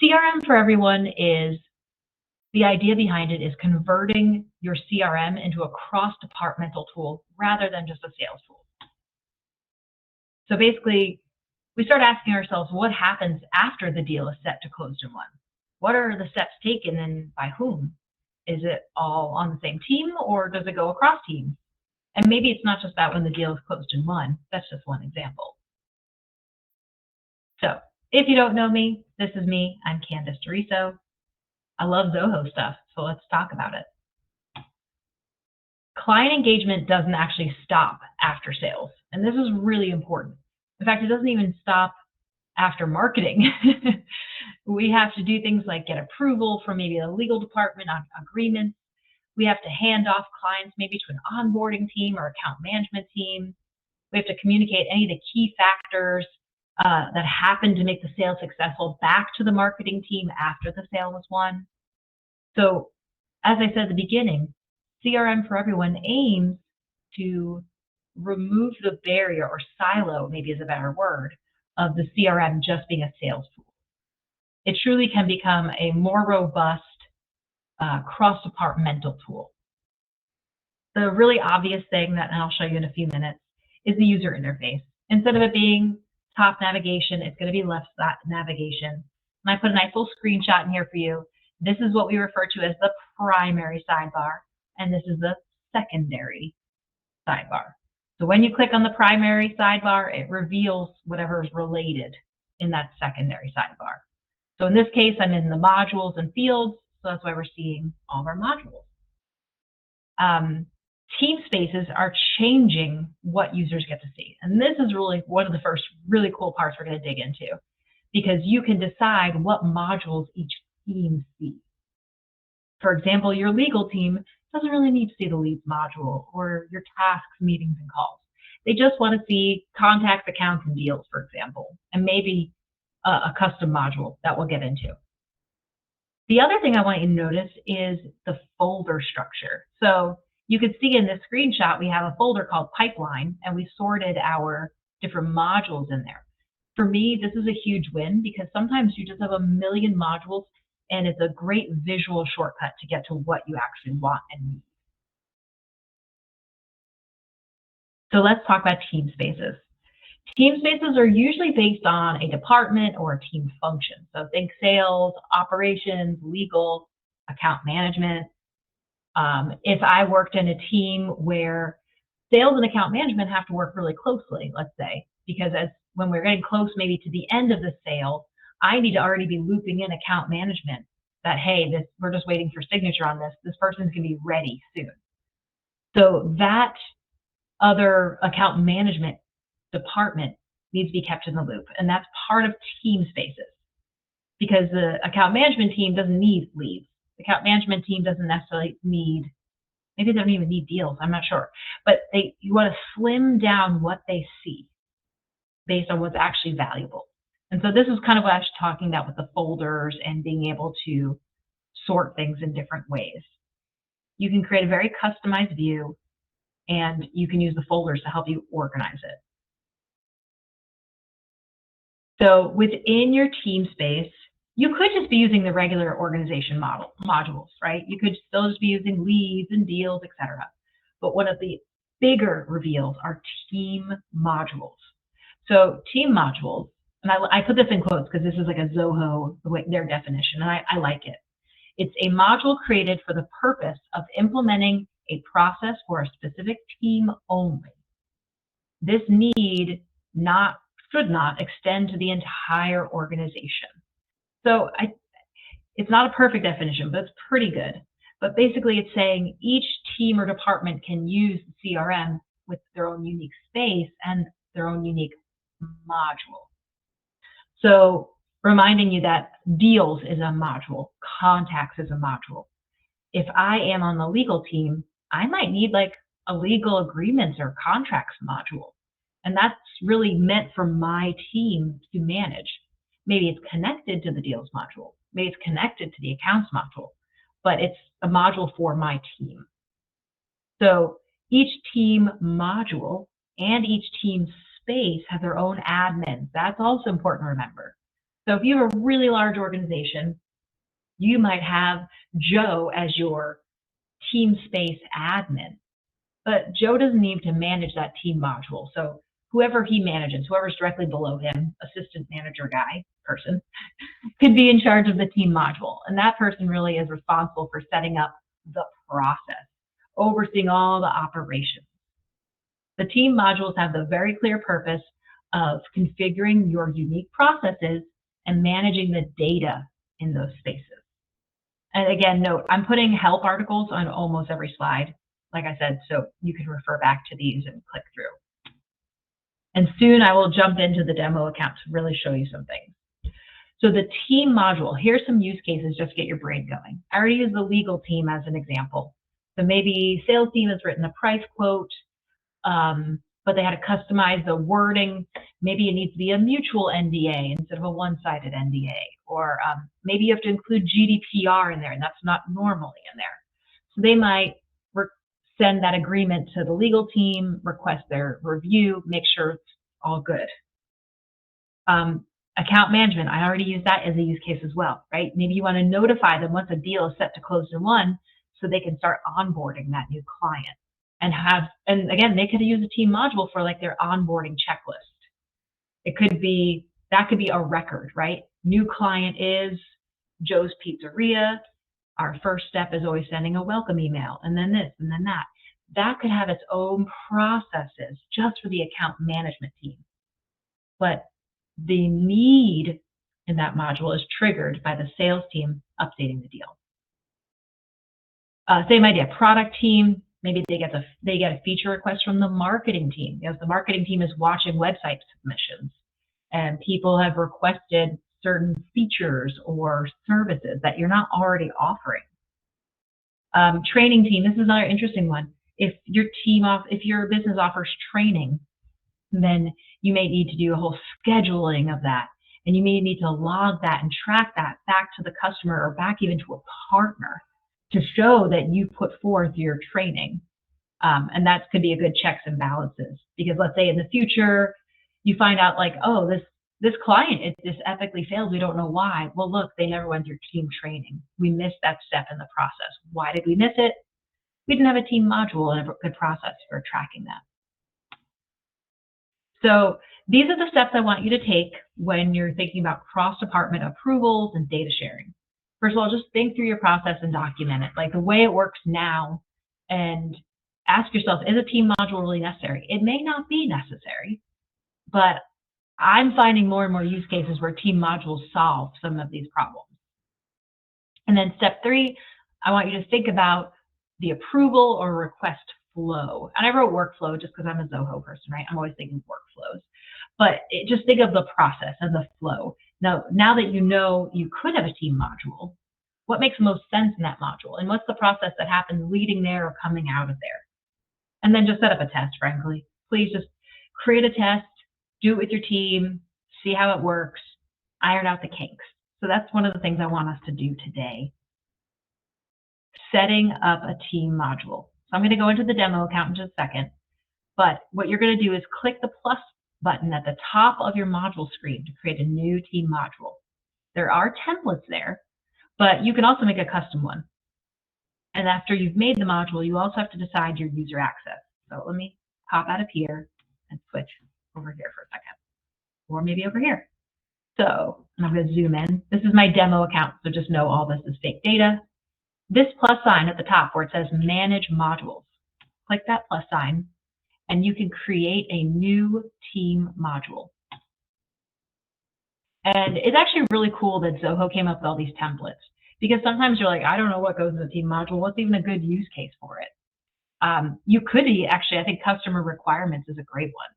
CRM for everyone is the idea behind it is converting your CRM into a cross-departmental tool rather than just a sales tool. So basically, we start asking ourselves what happens after the deal is set to closed and won. What are the steps taken and by whom? Is it all on the same team or does it go across teams? And maybe it's not just that when the deal is closed and won. That's just one example. So if you don't know me, this is me. I'm Candace Doriso. I love Zoho stuff, so let's talk about it. Client engagement doesn't actually stop after sales, and this is really important. In fact, it doesn't even stop after marketing. We have to do things like get approval from maybe the legal department on agreements. We have to hand off clients maybe to an onboarding team or account management team. We have to communicate any of the key factors that happen to make the sale successful back to the marketing team after the sale was won. So as I said at the beginning, CRM for everyone aims to remove the barrier or silo, maybe is a better word, of the CRM just being a sales tool. It truly can become a more robust cross-departmental tool. The really obvious thing that I'll show you in a few minutes is the user interface. Instead of it being top navigation, it's going to be left navigation. And I put a nice little screenshot in here for you. This is what we refer to as the primary sidebar, and this is the secondary sidebar. So when you click on the primary sidebar, it reveals whatever is related in that secondary sidebar. So in this case, I'm in the modules and fields, so that's why we're seeing all of our modules. Team spaces are changing what users get to see. And this is really one of the first really cool parts we're going to dig into, because you can decide what modules each team sees. For example, your legal team doesn't really need to see the leads module or your tasks, meetings, and calls. They just want to see contacts, accounts, and deals, for example, and maybe a custom module that we'll get into. The other thing I want you to notice is the folder structure. So you can see in this screenshot, we have a folder called Pipeline, and we sorted our different modules in there. For me, this is a huge win because sometimes you just have a million modules and it's a great visual shortcut to get to what you actually want and need. So let's talk about team spaces. Team spaces are usually based on a department or a team function. So think sales, operations, legal, account management. If I worked in a team where sales and account management have to work really closely, let's say, because when we're getting close maybe to the end of the sale, I need to already be looping in account management that, hey, we're just waiting for signature on this. This person's going to be ready soon. So that other account management department needs to be kept in the loop. And that's part of team spaces, because the account management team doesn't need leads. The account management team doesn't necessarily need, maybe they don't even need deals, I'm not sure. But you want to slim down what they see based on what's actually valuable. And so this is kind of what I was talking about with the folders and being able to sort things in different ways. You can create a very customized view, and you can use the folders to help you organize it. So within your team space, you could just be using the regular organization modules, right? You could still just be using leads and deals, etc. But one of the bigger reveals are team modules. So team modules, and I put this in quotes because this is like a Zoho, their definition, and I like it. It's a module created for the purpose of implementing a process for a specific team only. This need should not extend to the entire organization. So it's not a perfect definition, but it's pretty good. But basically it's saying each team or department can use the CRM with their own unique space and their own unique module. So reminding you that deals is a module, contacts is a module. If I am on the legal team, I might need like a legal agreements or contracts module. And that's really meant for my team to manage. Maybe it's connected to the deals module. Maybe it's connected to the accounts module, but it's a module for my team. So each team module and each team space have their own admins. That's also important to remember. So if you have a really large organization, you might have Joe as your team space admin, but Joe doesn't need to manage that team module. So whoever he manages, whoever's directly below him, assistant manager guy, person, could be in charge of the team module. And that person really is responsible for setting up the process, overseeing all the operations. The team modules have the very clear purpose of configuring your unique processes and managing the data in those spaces. And again, note, I'm putting help articles on almost every slide, like I said, so you can refer back to these and click through. And soon I will jump into the demo account to really show you some things. So the team module, here's some use cases just to get your brain going. I already used the legal team as an example. So maybe sales team has written a price quote, but they had to customize the wording. Maybe it needs to be a mutual NDA instead of a one-sided NDA. Or maybe you have to include GDPR in there, and that's not normally in there. So they might send that agreement to the legal team, request their review, make sure it's all good. Account management, I already used that as a use case as well, right? Maybe you want to notify them once a deal is set to close in one so they can start onboarding that new client. And again, they could use a team module for like their onboarding checklist. That could be a record, right? New client is Joe's Pizzeria. Our first step is always sending a welcome email, and then this, and then that. That could have its own processes just for the account management team. But the need in that module is triggered by the sales team updating the deal. Same idea, product team, maybe they get a feature request from the marketing team. You know, if the marketing team is watching website submissions and people have requested certain features or services that you're not already offering. Training team, this is another interesting one. If your business offers training, then you may need to do a whole scheduling of that. And you may need to log that and track that back to the customer or back even to a partner to show that you put forth your training. And that could be a good checks and balances. Because let's say in the future, you find out like, oh, this client, it just ethically failed. We don't know why. Well, look, they never went through team training. We missed that step in the process. Why did we miss it? We didn't have a team module and a good process for tracking that. So these are the steps I want you to take when you're thinking about cross-department approvals and data sharing. First of all, just think through your process and document it, like the way it works now, and ask yourself, is a team module really necessary? It may not be necessary, but I'm finding more and more use cases where team modules solve some of these problems. And then step 3, I want you to think about the approval or request flow. And I wrote workflow just because I'm a Zoho person, right? I'm always thinking workflows. But just think of the process and the flow. Now that you know you could have a team module, what makes the most sense in that module? And what's the process that happens leading there or coming out of there? And then just set up a test, frankly. Please just create a test, do it with your team, see how it works, iron out the kinks. So that's one of the things I want us to do today. Setting up a team module. So I'm going to go into the demo account in just a second. But what you're going to do is click the plus button at the top of your module screen to create a new team module. There are templates there, but you can also make a custom one. And after you've made the module, you also have to decide your user access. So let me pop out of here and switch over here for a second, or maybe over here. So I'm going to zoom in. This is my demo account, so just know all this is fake data. This plus sign at the top where it says Manage Modules, click that plus sign, and you can create a new team module. And it's actually really cool that Zoho came up with all these templates, because sometimes you're like, I don't know what goes in the team module. What's even a good use case for it? You could be actually, I think customer requirements is a great one.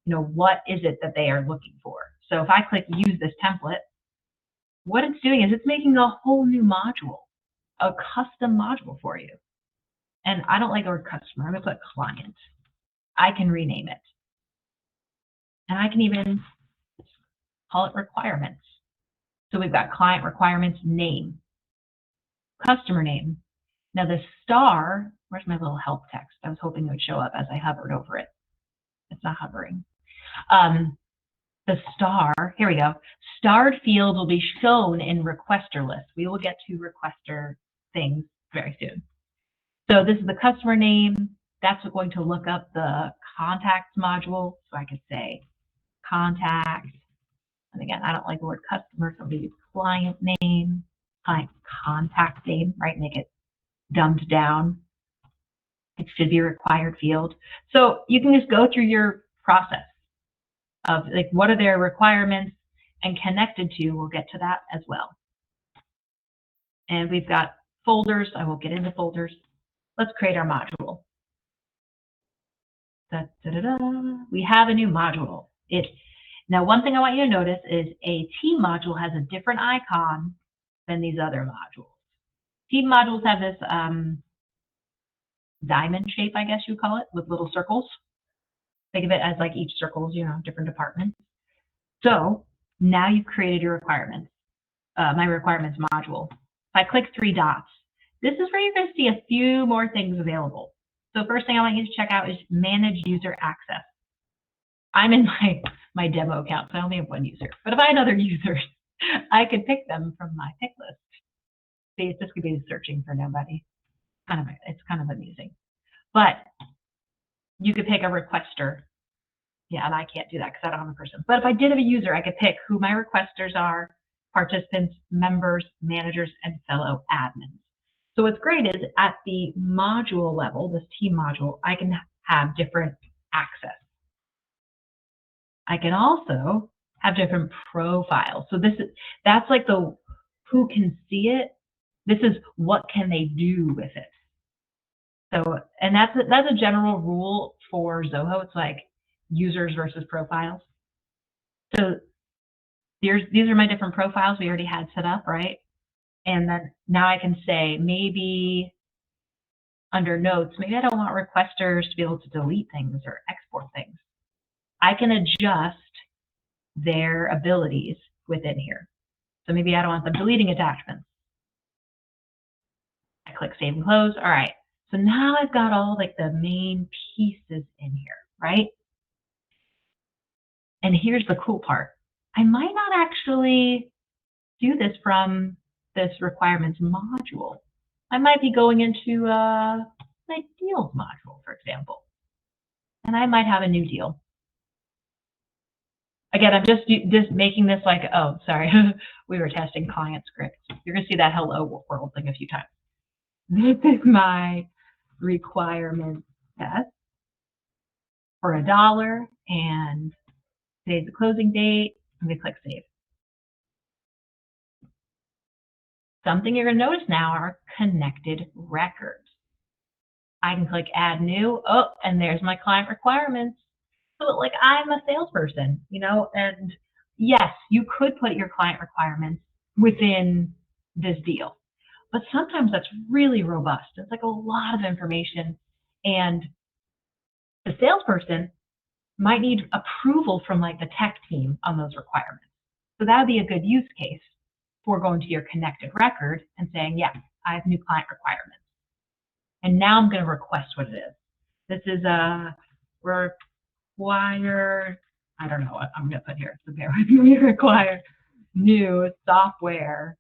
You know, what is it that they are looking for? So if I click use this template, what it's doing is it's making a whole new module, a custom module for you. And I don't like the word customer. I'm going to put client. I can rename it. And I can even call it requirements. So we've got client requirements name, customer name. Now the star, where's my little help text? I was hoping it would show up as I hovered over it. It's not hovering. the star, here we go, starred field will be shown in requester list. We will get to requester things very soon. So this is the customer name. That's going to look up the contacts module. So I could say contact. And again, I don't like the word customer, so I'm going to use client name, client contact name, right? Make it dumbed down. It should be a required field. So you can just go through your process of like what are their requirements and connected to, we'll get to that as well. And we've got folders. I will get into folders. Let's create our module. We have a new module. Now, one thing I want you to notice is a team module has a different icon than these other modules. Team modules have this diamond shape, I guess you call it, with little circles. Think of it as like each circle's, different departments. So now you've created your requirements, my requirements module. If I click three dots, this is where you're going to see a few more things available. So first thing I want you to check out is manage user access. I'm in my demo account, so I only have one user. But if I had other users, I could pick them from my pick list. See, this could be searching for nobody. It's kind of amusing. But you could pick a requester. Yeah, and I can't do that because I don't have a person. But if I did have a user, I could pick who my requesters are, participants, members, managers, and fellow admins. So what's great is at the module level, this team module, I can have different access. I can also have different profiles. So that's like the who can see it. This is what can they do with it. So, and that's a general rule for Zoho. It's like users versus profiles. So these are my different profiles we already had set up, right? And then now I can say maybe under notes, maybe I don't want requesters to be able to delete things or export things. I can adjust their abilities within here. So maybe I don't want them deleting attachments. I click save and close. All right. So now I've got all like the main pieces in here, right? And here's the cool part. I might not actually do this from this requirements module. I might be going into my deals module, for example. And I might have a new deal. Again, I'm just making this like, oh, sorry, we were testing client scripts. You're going to see that hello world thing a few times. This is my requirement test for $1, and today's the closing date. I'm going to click save. Something you're going to notice now are connected records. I can click add new. Oh, and there's my client requirements. So like I'm a salesperson, and yes, you could put your client requirements within this deal, but sometimes that's really robust. It's like a lot of information, and the salesperson might need approval from like the tech team on those requirements. So that would be a good use case for going to your connected record and saying, yeah, I have new client requirements. And now I'm going to request what it is. This is a require, I don't know what I'm going to put here, so bear with me, require new software.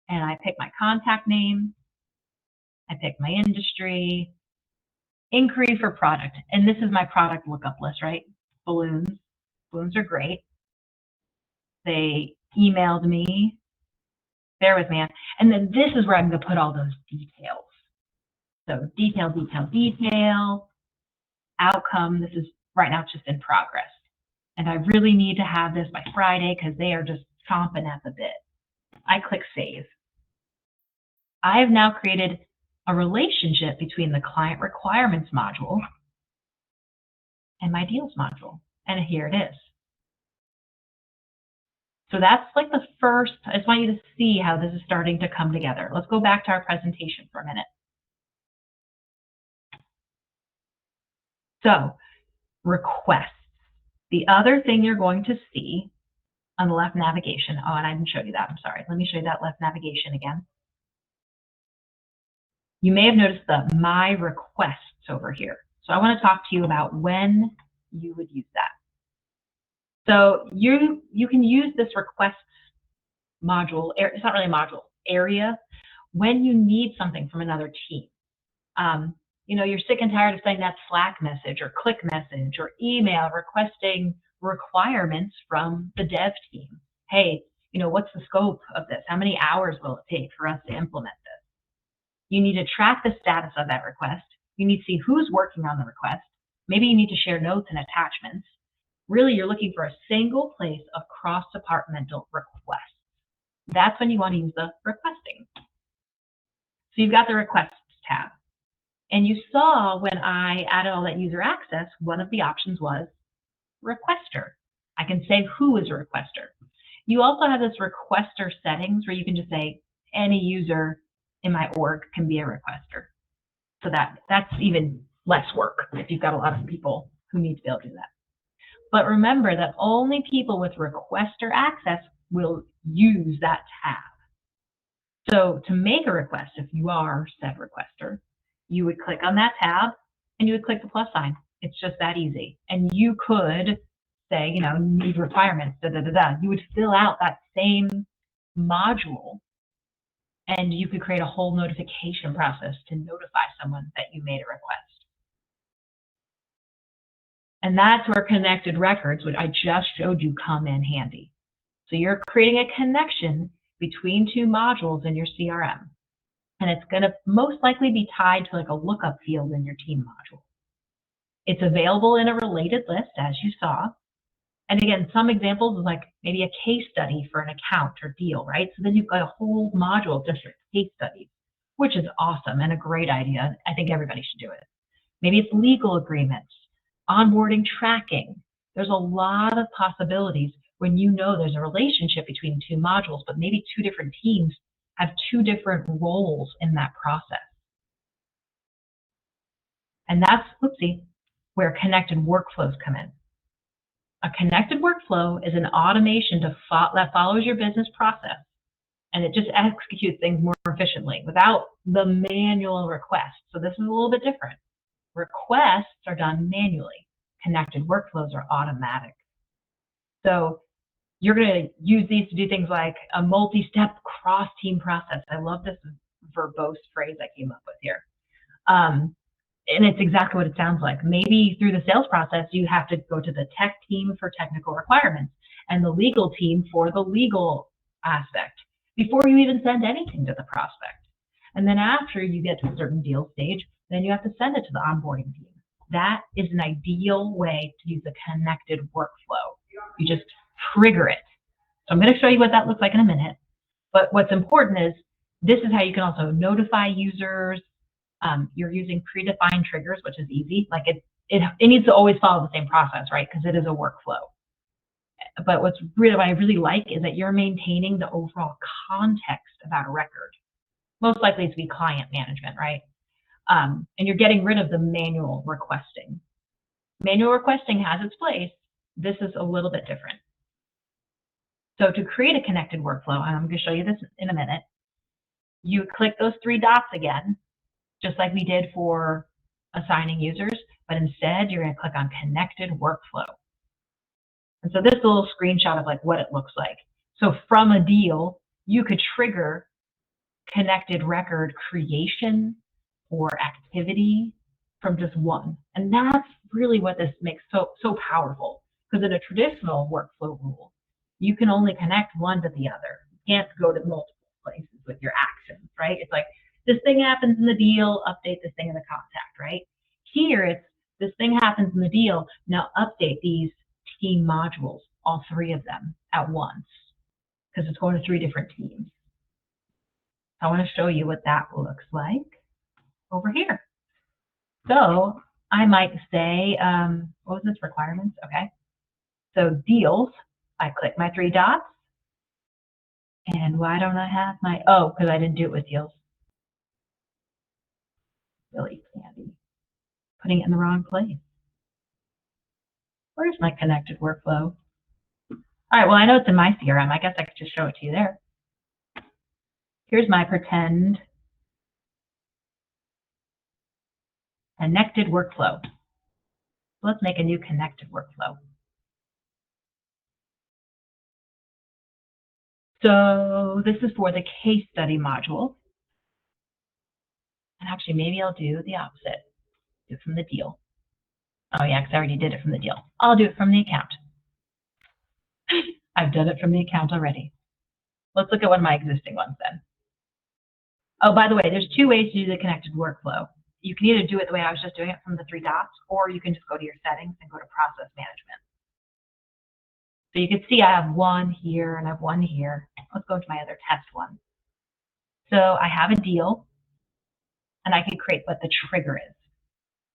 And I pick my contact name. I pick my industry. Inquiry for product. And this is my product lookup list, right? Balloons. Balloons are great. They emailed me. Bear with me. And then this is where I'm going to put all those details. So detail, outcome. This is right now, it's just in progress. And I really need to have this by Friday because they are just chomping at the bit. I click save. I have now created a relationship between the client requirements module and my deals module. And here it is. So that's like the first, I just want you to see how this is starting to come together. Let's go back to our presentation for a minute. So requests. The other thing you're going to see on the left navigation, oh, and I didn't show you that, I'm sorry. Let me show you that left navigation again. You may have noticed the My Requests over here. So I want to talk to you about when you would use that. So you can use this requests module, it's not really a module, area, when you need something from another team. You're sick and tired of sending that Slack message or Click message or email requesting requirements from the dev team. Hey, what's the scope of this? How many hours will it take for us to implement this? You need to track the status of that request. You need to see who's working on the request. Maybe you need to share notes and attachments. Really, you're looking for a single place of cross-departmental requests. That's when you want to use the requesting. So you've got the requests tab. And you saw when I added all that user access, one of the options was requester. I can say who is a requester. You also have this requester settings where you can just say any user in my org can be a requester. So that's even less work if you've got a lot of people who need to be able to do that. But remember that only people with requester access will use that tab. So to make a request, if you are said requester, you would click on that tab and you would click the plus sign. It's just that easy. And you could say, need requirements, You would fill out that same module and you could create a whole notification process to notify someone that you made a request. And that's where connected records, which I just showed you, come in handy. So you're creating a connection between two modules in your CRM. And it's going to most likely be tied to like a lookup field in your team module. It's available in a related list, as you saw. And again, some examples is like maybe a case study for an account or deal, right? So then you've got a whole module of different case studies, which is awesome and a great idea. I think everybody should do it. Maybe it's legal agreements, onboarding tracking. There's a lot of possibilities when there's a relationship between two modules, but maybe two different teams have two different roles in that process. And that's, where connected workflows come in. A connected workflow is an automation that follows your business process, and it just executes things more efficiently without the manual request. So this is a little bit different. Requests are done manually. Connected workflows are automatic. So you're going to use these to do things like a multi-step cross-team process. I love this verbose phrase I came up with here. And it's exactly what it sounds like. Maybe through the sales process, you have to go to the tech team for technical requirements and the legal team for the legal aspect before you even send anything to the prospect. And then after you get to a certain deal stage, then you have to send it to the onboarding team. That is an ideal way to use a connected workflow. You just trigger it. So I'm going to show you what that looks like in a minute. But what's important is this is how you can also notify users. You're using predefined triggers, which is easy. Like it needs to always follow the same process, right? Because it is a workflow. But what I really like is that you're maintaining the overall context about a record. Most likely to be client management, right? And you're getting rid of the manual requesting. Manual requesting has its place. This is a little bit different. So to create a connected workflow, and I'm going to show you this in a minute, you click those three dots again, just like we did for assigning users, but instead you're going to click on connected workflow. And so this is a little screenshot of like what it looks like. So from a deal, you could trigger connected record creation or activity from just one. And that's really what this makes so powerful. Because in a traditional workflow rule, you can only connect one to the other. You can't go to multiple places with your actions, right? It's like this thing happens in the deal, update this thing in the contact, right? Here it's this thing happens in the deal, now update these team modules, all three of them at once, because it's going to three different teams. I want to show you what that looks like over here. So I might say, what was this, requirements? Okay. So deals, I click my three dots. And why don't I have my, because I didn't do it with deals. Really candy. Putting it in the wrong place. Where's my connected workflow? All right, well, I know it's in my CRM. I guess I could just show it to you there. Here's my pretend connected workflow. Let's make a new connected workflow. So this is for the case study module. And actually, maybe I'll do the opposite. Do it from the deal. Oh yeah, because I already did it from the deal. I'll do it from the account. I've done it from the account already. Let's look at one of my existing ones then. Oh, by the way, there's two ways to do the connected workflow. You can either do it the way I was just doing it from the three dots, or you can just go to your settings and go to process management. So you can see I have one here and I have one here. Let's go to my other test one. So I have a deal, and I can create what the trigger is.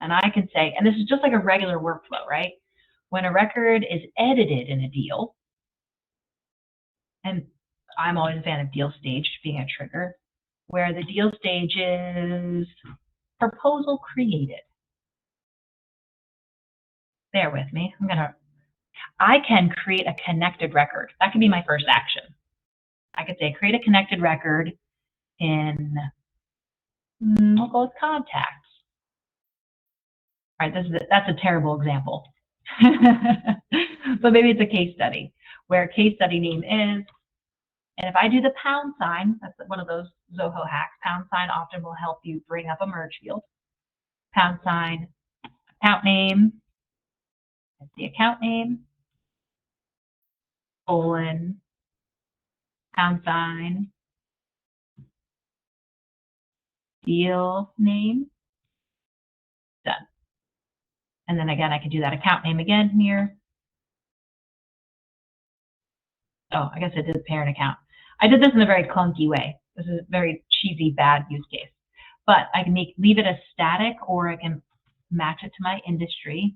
And I can say, and this is just like a regular workflow, right? When a record is edited in a deal, and I'm always a fan of deal stage being a trigger, where the deal stage is proposal created. Bear with me. I can create a connected record. That could be my first action. I could say create a connected record in, we'll go with contacts. All right, that's a terrible example. But maybe it's a case study where case study name is, and if I do the pound sign, that's one of those Zoho hacks. Pound sign often will help you bring up a merge field. Pound sign, account name, that's the account name, colon, pound sign, deal name, done. And then again, I could do that account name again here. Oh, I guess I did the parent account. I did this in a very clunky way. This is a very cheesy, bad use case. But I can leave it as static, or I can match it to my industry.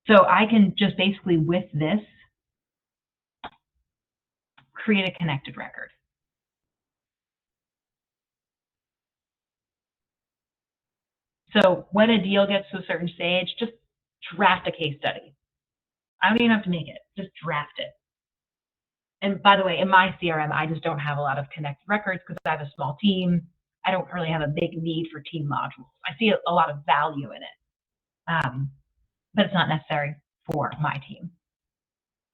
So I can just basically, with this, create a connected record. So when a deal gets to a certain stage, just draft a case study. I don't even have to make it, just draft it. And by the way, in my CRM, I just don't have a lot of connected records because I have a small team. I don't really have a big need for team modules. I see a lot of value in it, but it's not necessary for my team.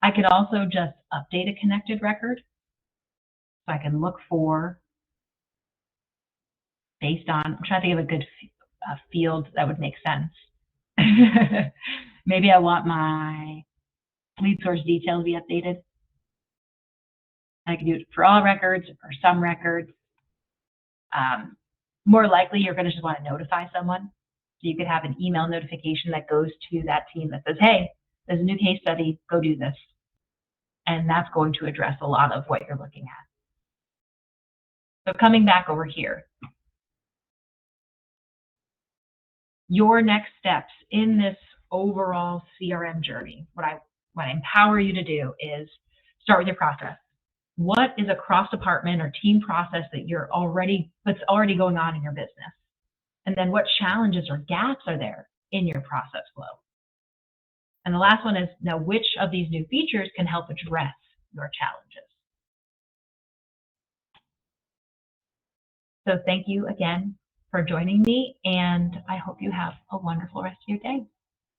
I could also just update a connected record. So I can look for, based on, I'm trying to think of a good field that would make sense. Maybe I want my lead source detail to be updated. I can do it for all records or some records. More likely, you're going to just want to notify someone. So you could have an email notification that goes to that team that says, hey, there's a new case study, go do this. And that's going to address a lot of what you're looking at. So coming back over here, your next steps in this overall CRM journey, what I empower you to do is start with your process. What is a cross-department or team process that's already going on in your business? And then what challenges or gaps are there in your process flow? And the last one is, now which of these new features can help address your challenges? So thank you again for joining me, and I hope you have a wonderful rest of your day.